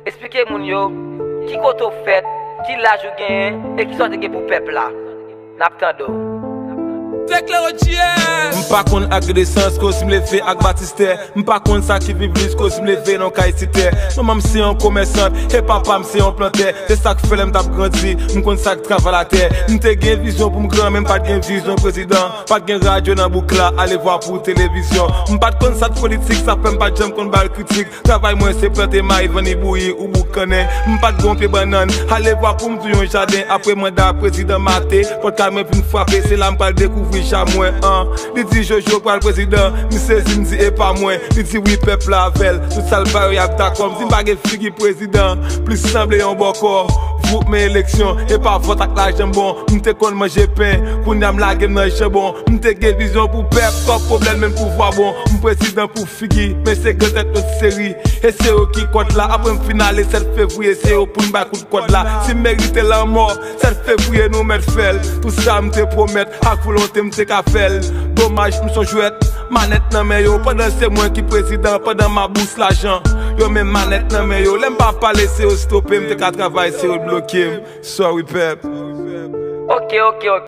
Expliquez moun yo, qui koto fait, qui l'âge ou gen, et qui sorte gen pour peuple là. N'attendo. M'pa kon agresans ko si m'leve ak Batiste. M'pa kon sa ki vivlis ko si m'leve non kay cité. Maman m'se un commerçant et papa m'se un planteur. C'est ça que fait l'aime t'a grandi, m'kon sa ki travaille la terre. M'te gen vision pour m'grand, même pas gen vision président. Pas gen radio dans boucle là, aller voir pour télévision. M'pa kon sa politique, ça fait m'pa jam kon bal critique. Travail moi c'est planter maïs, vendre bouillir ou boucaner. M'pa de bon pied banane, aller voir pour m'tou un jardin après mandat président maté. Pour ka me vinn frapper, c'est là m'pa découvrir chamois. Il dit Jojo pour le président, mi saisi m'di et pas moins. Il dit oui peuple la velle, tout ça le baril a d'accord. M'di m'pa gen figi président, plus semblé un bon corps. Vous mes élections et pas vote avec l'argent bon. M'te kon manger pain, koun yam la gen nan charbon. M'te gen vision pour peuple, pas problème même pouvoir bon. M'président pour figi, mais c'est que cette autre série. Et c'est eux qui compte là, après m'finale 7 février, c'est eux pour m'ba coup de code là. Si mérite la mort, 7 février nous mettre fel. Tout ça m'te promettre, ak volonté m'te ka fel. Dommage m'son jouette, manette nan men yo. Pendant c'est moi qui président, pendant ma bourse l'argent. Yo men manette nan men yo, l'aime pas parler, c'est eux stopper, m'te ka travail, c'est eux bloquer. Sorry pep. Ok.